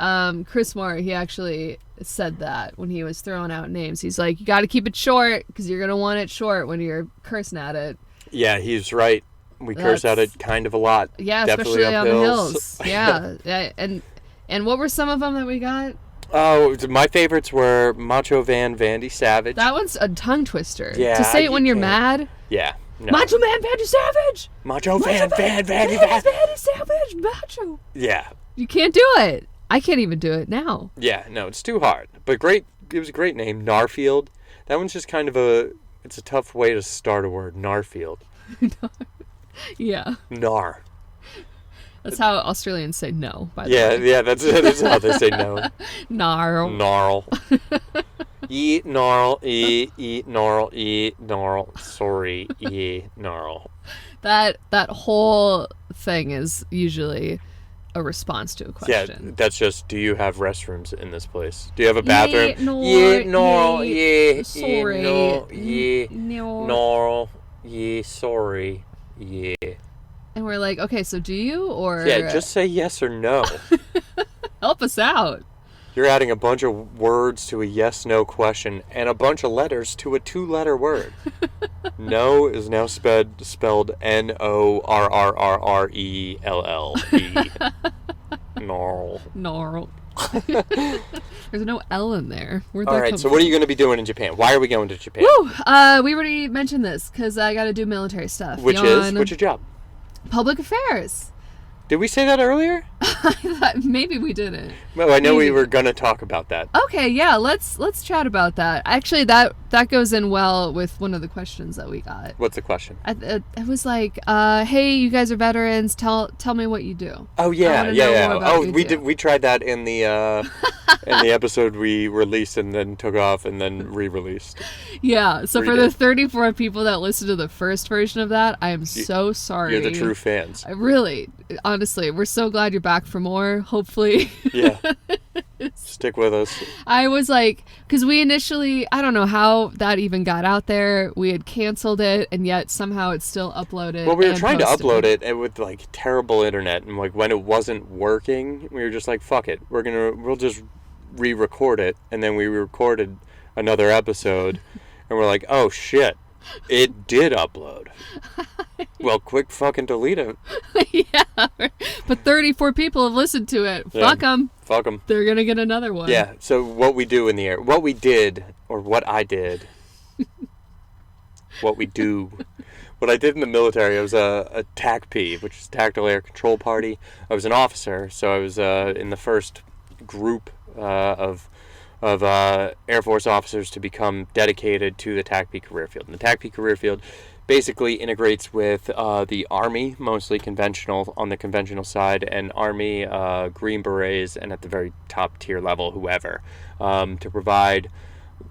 Chris Moore, he actually said that when he was throwing out names. He's like, you got to keep it short because you're going to want it short when you're cursing at it. Yeah, he's right. We curse at it kind of a lot. Yeah, definitely especially up on the hills. Yeah. And what were some of them that we got? Oh, my favorites were Macho Van Vandy Savage. That one's a tongue twister. Yeah, to say it when you're mad. Yeah. No. Macho Man Vandy Savage! Macho Van Vandy Savage! Macho! Yeah. You can't do it. I can't even do it now. Yeah, no, it's too hard. But great, it was a great name, Narfield. That one's just kind of it's a tough way to start a word, Narfield. Yeah. Nar. That's how Australians say no, by the way. Yeah, that's how they say no. Gnarl. Gnarl. Eat gnarl, eat gnarl, eat gnarl. Sorry, eat gnarl. That whole thing is usually a response to a question. Yeah, that's just, do you have restrooms in this place? Do you have a bathroom? Yeah, gnarl, yeah, sorry, gnarl, yeah, no. gnarl. Yeah, sorry. Yeah. And we're like, okay, so do you? Or Yeah, just say yes or no. help us out. You're adding a bunch of words to a yes/no question and a bunch of letters to a 2-letter word. No is now spelled Norrrelle. Gnarl. No. There's no L in there. Where'd All that right, come so what are from? you going to be doing in Japan? Why are we going to Japan? Woo! We already mentioned this because I got to do military stuff. Which is? What's your job? Public affairs. Did we say that earlier? I thought maybe we didn't. Well, I know we Maybe. were going to talk about that. Okay, yeah, let's chat about that. Actually, that goes in well with one of the questions that we got. What's the question? It was like, hey, you guys are veterans. Tell me what you do. Oh I yeah, wanna yeah, know yeah. more about Oh, what you we do. did. We tried that in the episode we released and then took off and then re-released. Yeah. So for Redid. the 34 people that listened to the first version of that, I am so sorry. You're the true fans. Really, honestly, we're so glad you're back for more. Hopefully. Yeah. Stick with us. I was like, because we initially, I don't know how that even got out there. We had canceled it, and yet somehow it's still uploaded. Well, we were and trying to posted. upload it and with like terrible internet, and like when it wasn't working, we were just like, "Fuck it, we'll just re-record it." And then we recorded another episode, and we're like, "Oh shit, it did upload." Well, quick fucking delete it. Yeah. But 34 people have listened to it. Yeah. Fuck them. Fuck them. They're going to get another one. Yeah. So what we do in the air, what we did, or what I did, what we do. What I did in the military, I was a TACP, which is Tactical Air Control Party. I was an officer, so I was in the first group of Air Force officers to become dedicated to the TACP career field. And the TACP career field basically integrates with the Army, mostly conventional, on the conventional side, and Army, Green Berets, and at the very top tier level, whoever, to provide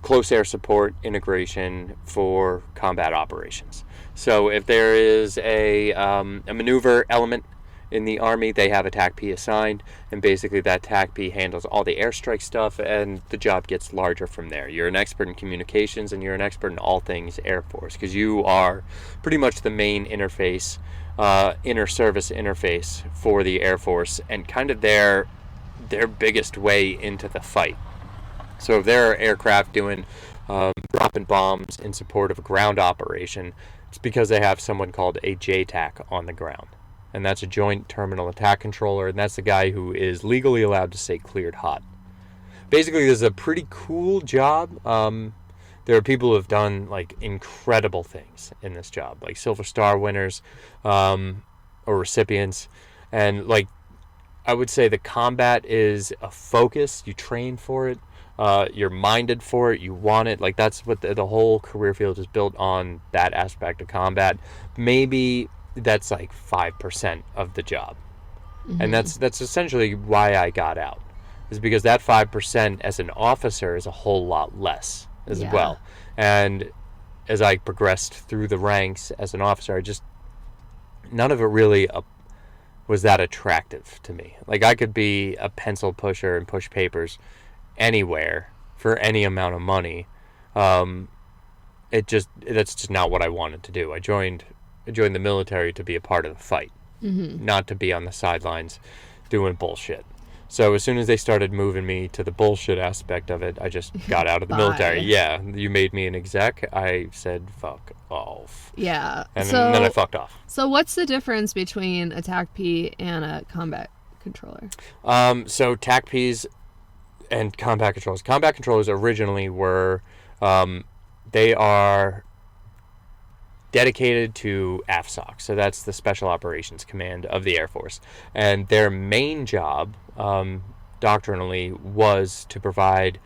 close air support integration for combat operations. So if there is a maneuver element in the Army, they have a TACP assigned, and basically that TACP handles all the airstrike stuff, and the job gets larger from there. You're an expert in communications, and you're an expert in all things Air Force, because you are pretty much the main interface, inter-service interface for the Air Force, and kind of their biggest way into the fight. So if there are aircraft doing dropping bombs in support of a ground operation, it's because they have someone called a JTAC on the ground. And that's a Joint Terminal Attack Controller, and that's the guy who is legally allowed to say cleared hot. Basically, this is a pretty cool job. There are people who have done like incredible things in this job, like Silver Star winners or recipients. And like I would say the combat is a focus. You train for it. You're minded for it. You want it. Like that's what the whole career field is built on, that aspect of combat. Maybe that's like 5% of the job. Mm-hmm. And that's essentially why I got out, is because that 5% as an officer is a whole lot less as well. And as I progressed through the ranks as an officer, none of it really was that attractive to me. Like I could be a pencil pusher and push papers anywhere for any amount of money. That's just not what I wanted to do. I joined the military to be a part of the fight, not to be on the sidelines doing bullshit. So as soon as they started moving me to the bullshit aspect of it, I just got out of the military. Yeah, you made me an exec. I said, fuck off. Yeah. And then I fucked off. So what's the difference between a TACP and a combat controller? So TACPs and combat controllers. Combat controllers originally were, they are dedicated to AFSOC, so that's the Special Operations Command of the Air Force, and their main job, doctrinally, was to provide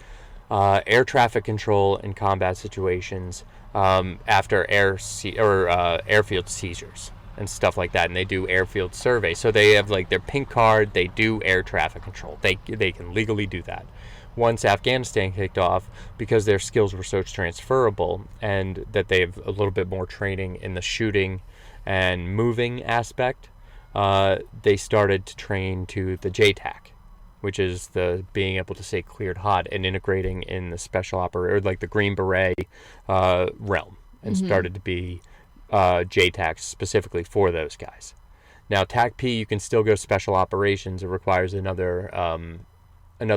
air traffic control in combat situations after airfield seizures and stuff like that, and they do airfield surveys. So they have like their pink card. They do air traffic control. They can legally do that. Once Afghanistan kicked off, because their skills were so transferable and that they have a little bit more training in the shooting and moving aspect, they started to train to the JTAC, which is the being able to say cleared hot and integrating in the special operator, like the Green Beret realm, and started to be JTACs specifically for those guys. Now, TAC P, you can still go special operations. It requires another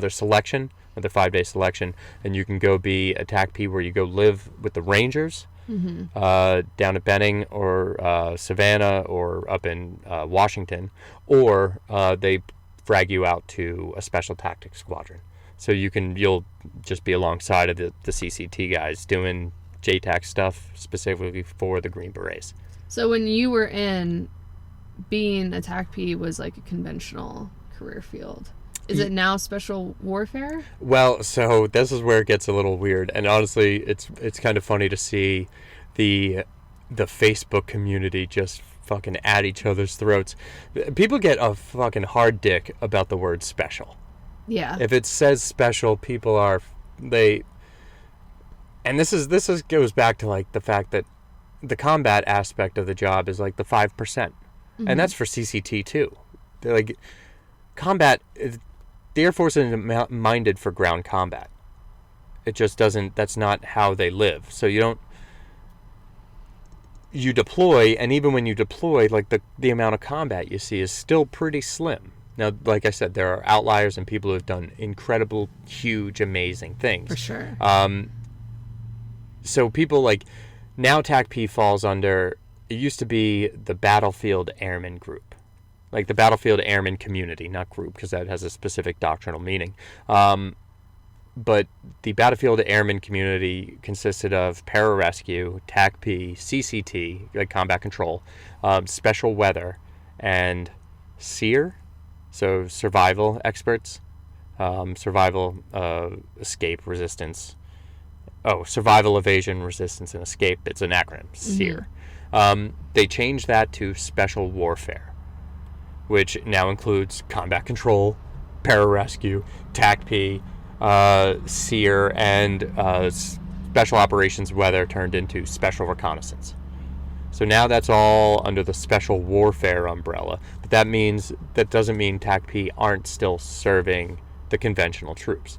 selection, another 5-day selection, and you can go be a TAC P where you go live with the Rangers down at Benning or Savannah or up in Washington, or they frag you out to a special tactics squadron. So you'll just be alongside of the CCT guys doing JTAC stuff specifically for the Green Berets. So when you were in, being a TAC P was like a conventional career field. Is it now special warfare? Well, so this is where it gets a little weird, and honestly, it's kind of funny to see the Facebook community just fucking at each other's throats. People get a fucking hard dick about the word special. Yeah. If it says special, people are and this goes back to like the fact that the combat aspect of the job is like the 5%, and that's for CCT too. They're like combat. The Air Force isn't minded for ground combat. It just doesn't. That's not how they live. So you deploy, and even when you deploy, like the amount of combat you see is still pretty slim. Now, like I said, there are outliers and people who have done incredible, huge, amazing things. For sure. So people like now TAC P falls under. It used to be the Battlefield Airmen Group. Like the Battlefield Airmen Community, not group, because that has a specific doctrinal meaning. But the Battlefield Airmen Community consisted of pararescue, TAC P, CCT, like combat control, special weather, and SEER, so survival experts, survival escape resistance. Oh, survival, evasion, resistance, and escape. It's an acronym, SEER. They changed that to special warfare, which now includes combat control, pararescue, TAC P, SEER, and special operations weather turned into special reconnaissance. So now that's all under the special warfare umbrella. But that doesn't mean TAC P aren't still serving the conventional troops.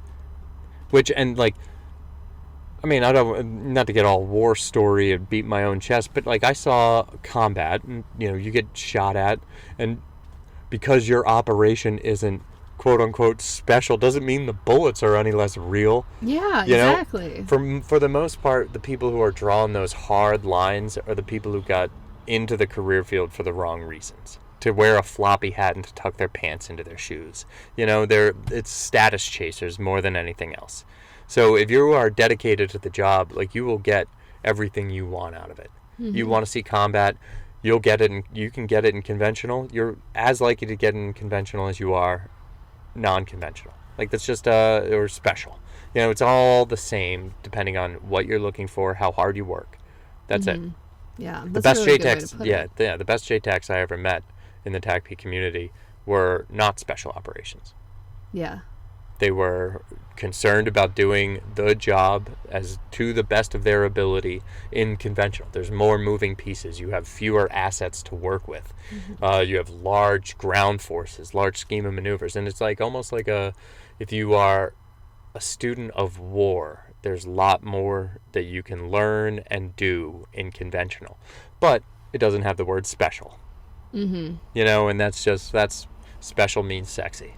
I don't, not to get all war story and beat my own chest, but like I saw combat, and you get shot at, and because your operation isn't quote unquote special doesn't mean the bullets are any less real. Yeah, exactly. For the most part, the people who are drawing those hard lines are the people who got into the career field for the wrong reasons. To wear a floppy hat and to tuck their pants into their shoes. It's status chasers more than anything else. So if you are dedicated to the job, like you will get everything you want out of it. You want to see combat, you'll get it, and you can get it in conventional. You're as likely to get it in conventional as you are non-conventional. Like that's just or special. It's all the same depending on what you're looking for, how hard you work. That's it. Yeah, the best JTACs. The best JTACs I ever met in the TAC P community were not special operations. Yeah. They were concerned about doing the job as to the best of their ability in conventional. There's more moving pieces. You have fewer assets to work with. You have large ground forces, large scheme of maneuvers. And it's like almost like if you are a student of war, there's a lot more that you can learn and do in conventional. But it doesn't have the word special. And that's special means sexy.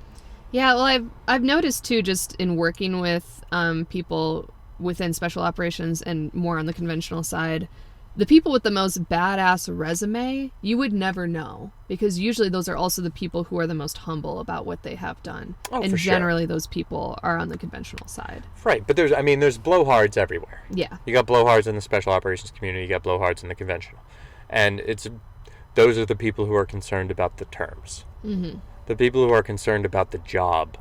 Yeah, well, I've noticed too, just in working with people within special operations and more on the conventional side, the people with the most badass resume, you would never know, because usually those are also the people who are the most humble about what they have done. And generally those people are on the conventional side. Right, but there's blowhards everywhere. Yeah. You got blowhards in the special operations community, you got blowhards in the conventional. And those are the people who are concerned about the terms. The people who are concerned about the job,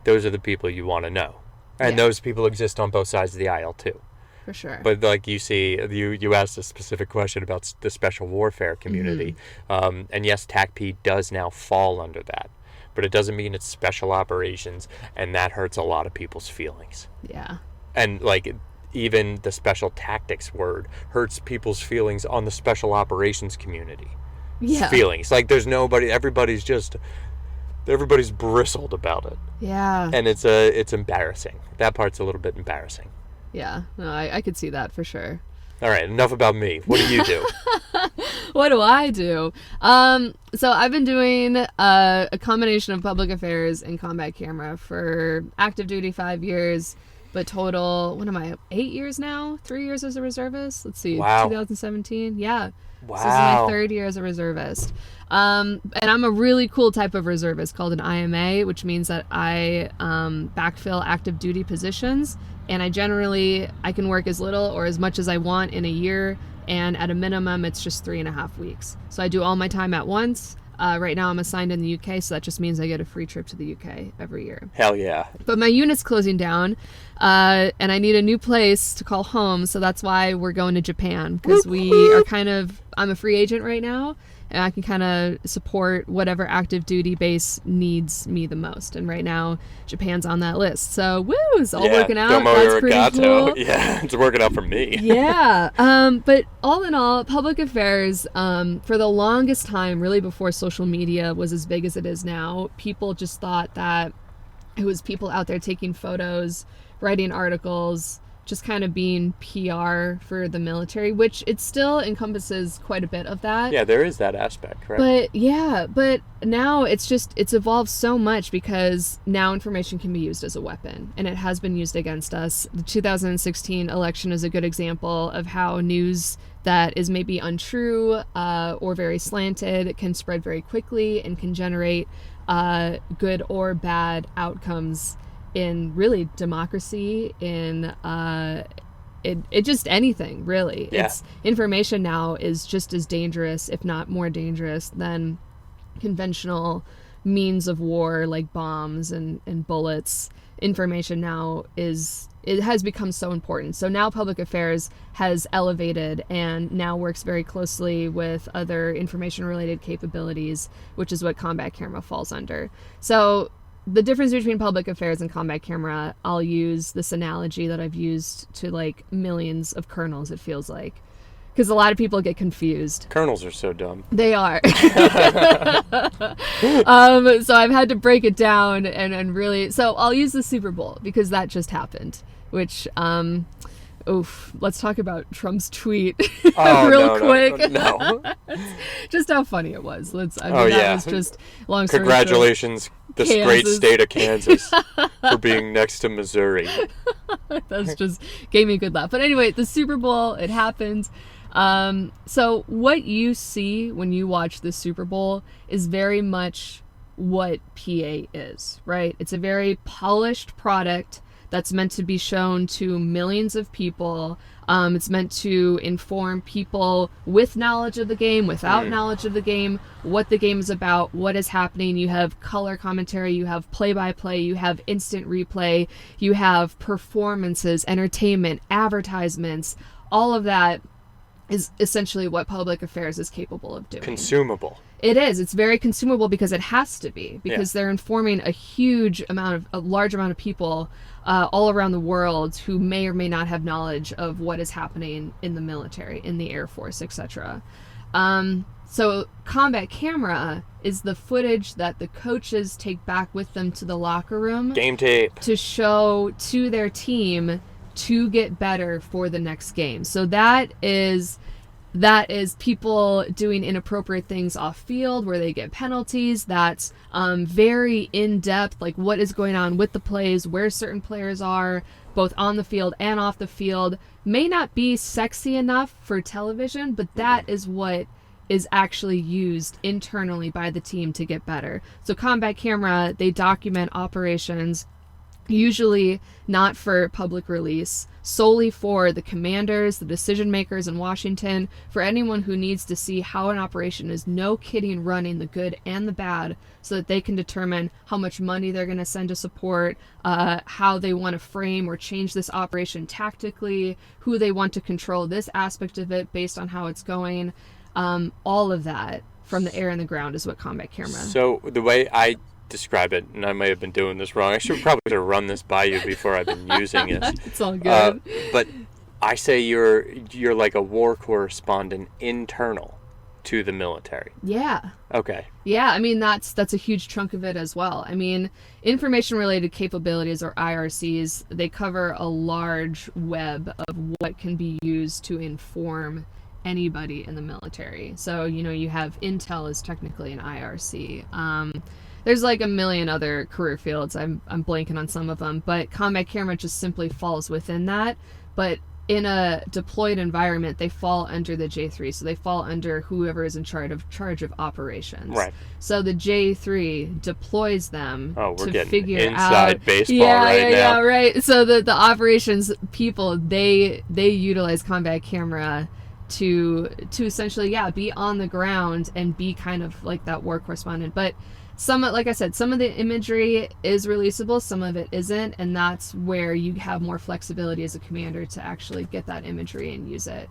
those are the people you want to know. And those people exist on both sides of the aisle too. For sure. But like you see, you asked a specific question about the special warfare community. And yes, TAC P does now fall under that. But it doesn't mean it's special operations, and that hurts a lot of people's feelings. Yeah. And like even the special tactics word hurts people's feelings on the special operations community. Feelings. Like there's nobody, everybody's bristled about it. Yeah. And it's embarrassing. That part's a little bit embarrassing. Yeah. No, I could see that for sure. All right, enough about me. What do you do? What do I do? So I've been doing a combination of public affairs and combat camera for active duty 5 years, but total, what am I, 8 years now? 3 years as a reservist? Let's see, Wow. 2017? Yeah. Wow. So this is my third year as a reservist. And I'm a really cool type of reservist called an IMA, which means that I backfill active duty positions. And I can work as little or as much as I want in a year. And at a minimum, it's just 3.5 weeks. So I do all my time at once. Right now I'm assigned in the UK, so that just means I get a free trip to the UK every year. Hell yeah. But my unit's closing down, and I need a new place to call home, so that's why we're going to Japan, because I'm a free agent right now, and I can kind of support whatever active duty base needs me the most. And right now, Japan's on that list. So, woo, it's all working out. Domo That's pretty arigato. cool. Yeah, it's working out for me. Yeah. But all in all, public affairs, for the longest time, really before social media was as big as it is now, people just thought that it was people out there taking photos, writing articles, just kind of being PR for the military, which it still encompasses quite a bit of that. Yeah, there is that aspect, right? But now it's evolved so much, because now information can be used as a weapon, and it has been used against us. The 2016 election is a good example of how news that is maybe untrue or very slanted can spread very quickly and can generate good or bad outcomes in really democracy, in it just anything really. Yeah. It's information now is just as dangerous, if not more dangerous, than conventional means of war like bombs and bullets. Information now has become so important. So now public affairs has elevated and now works very closely with other information related capabilities, which is what combat camera falls under. So the difference between public affairs and combat camera, I'll use this analogy that I've used to like millions of colonels, it feels like. Because a lot of people get confused. Colonels are so dumb. They are. So I've had to break it down and really... So I'll use the Super Bowl, because that just happened. Which, let's talk about Trump's tweet real quick. No. Just how funny it was. That was just long story Congratulations, the Kansas. great state of Kansas, for being next to Missouri. That's just gave me a good laugh. But anyway, the Super Bowl, it happened. So what you see when you watch the Super Bowl is very much what PA is, right? It's a very polished product that's meant to be shown to millions of people. It's meant to inform people with knowledge of the game, without knowledge of the game, what the game is about, what is happening. You have color commentary, you have play-by-play, you have instant replay, you have performances, entertainment, advertisements. All of that is essentially what public affairs is capable of doing. Consumable. It is. It's very consumable because it has to be, because they're informing a large amount of people all around the world who may or may not have knowledge of what is happening in the military, in the Air Force, etc. So combat camera is the footage that the coaches take back with them to the locker room. Game tape. To show to their team to get better for the next game. So that is people doing inappropriate things off field where they get penalties. That's very in-depth, like what is going on with the plays, where certain players are, both on the field and off the field. May not be sexy enough for television, but that is what is actually used internally by the team to get better. So combat camera, they document operations, usually not for public release, solely for the commanders, the decision makers in Washington, for anyone who needs to see how an operation is, no kidding, running, the good and the bad, so that they can determine how much money they're going to send to support, how they want to frame or change this operation tactically, who they want to control this aspect of it based on how it's going. All of that from the air and the ground is what combat camera. So the way I describe it, and I might have been doing this wrong. I should probably run this by you before I've been using it. It's all good. But I say you're like a war correspondent internal. to the military. Yeah. Okay. Yeah, I mean that's a huge chunk of it as well. I mean, information related capabilities, or IRCs, they cover a large web of what can be used to inform anybody in the military. So, you have intel is technically an IRC. There's like a million other career fields. I'm blanking on some of them, but combat camera just simply falls within that. But in a deployed environment, they fall under the J3, so they fall under whoever is in charge of operations. Right. So the J3 deploys them to figure inside out baseball right now. Yeah, right. So the operations people, they utilize combat camera to essentially be on the ground and be kind of like that war correspondent. But like I said, some of the imagery is releasable, some of it isn't, and that's where you have more flexibility as a commander to actually get that imagery and use it.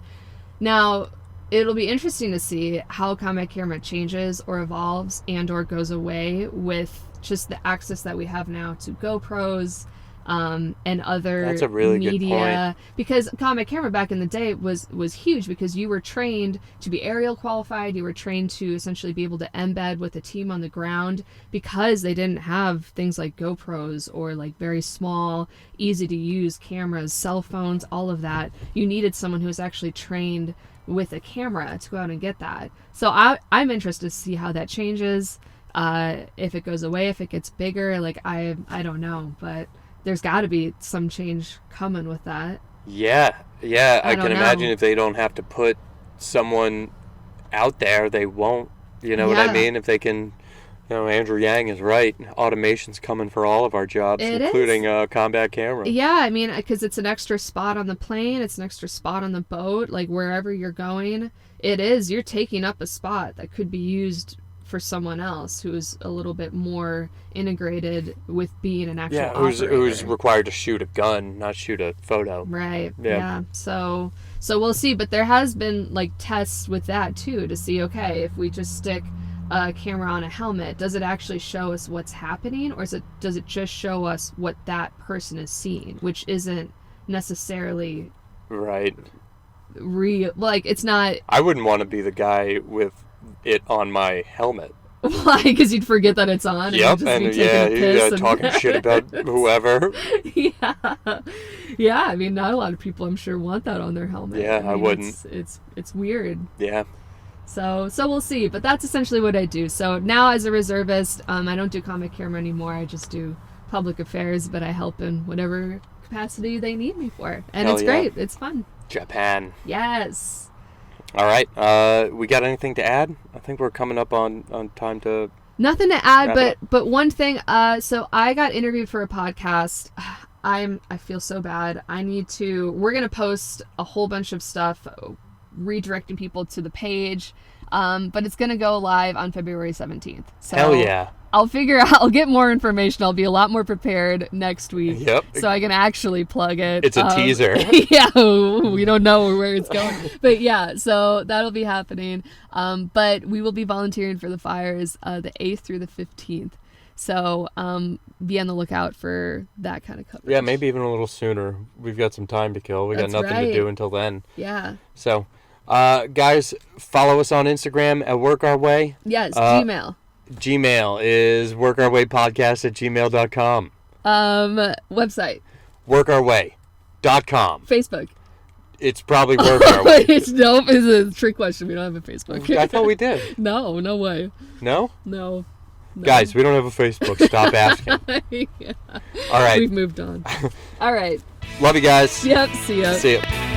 Now, it'll be interesting to see how combat camera changes or evolves and or goes away with just the access that we have now to GoPros, and other That's a really media, good point. because combat camera back in the day was huge, because you were trained to be aerial qualified, you were trained to essentially be able to embed with a team on the ground, because they didn't have things like GoPros or like very small, easy to use cameras, cell phones, all of that. You needed someone who was actually trained with a camera to go out and get that. So I'm interested to see how that changes, if it goes away, if it gets bigger. Like I don't know, but there's got to be some change coming with that. Yeah. I can know. imagine if they don't have to put someone out there, they won't. You know what I mean? If they can, Andrew Yang is right. Automation's coming for all of our jobs, including combat camera. Yeah, I mean, because it's an extra spot on the plane, it's an extra spot on the boat, like wherever you're going, you're taking up a spot that could be used for someone else who is a little bit more integrated with being an actual operator. Who's required to shoot a gun, not shoot a photo. Right. Yeah. So we'll see, but there has been like tests with that too, to see, okay, if we just stick a camera on a helmet, does it actually show us what's happening, or does it just show us what that person is seeing, which isn't necessarily right real. Like, it's not. I wouldn't want to be the guy with it on my helmet. Why? Because you'd forget that it's on. Yep, and talking shit about whoever. Yeah. I mean, not a lot of people, I'm sure, want that on their helmet. Yeah, I wouldn't. It's weird. Yeah. So we'll see, but that's essentially what I do. So now, as a reservist, I don't do combat camera anymore. I just do public affairs, but I help in whatever capacity they need me for, and it's great. It's fun. Japan. Yes. All right. We got anything to add? I think we're coming up on time to. Nothing to add, but one thing. So I got interviewed for a podcast. I feel so bad. We're gonna post a whole bunch of stuff, redirecting people to the page, but it's gonna go live on February 17th. So hell yeah. I'll get more information. I'll be a lot more prepared next week. Yep. So I can actually plug it. It's a teaser. Yeah, we don't know where it's going. But yeah, so that'll be happening. But we will be volunteering for the fires the 8th through the 15th. So be on the lookout for that kind of coverage. Yeah, maybe even a little sooner. We've got some time to kill. We got nothing to do until then. Yeah. So, guys, follow us on Instagram at Work Our Way. Yes, Gmail. Gmail is workourwaypodcast@gmail.com. Website. Workourway.com. Facebook. It's probably Work Our Way. Nope, it's a trick question. We don't have a Facebook. I thought we did. No way. No? No. Guys, we don't have a Facebook. Stop asking. Yeah. All right. We've moved on. All right. Love you guys. Yep. See ya. See ya.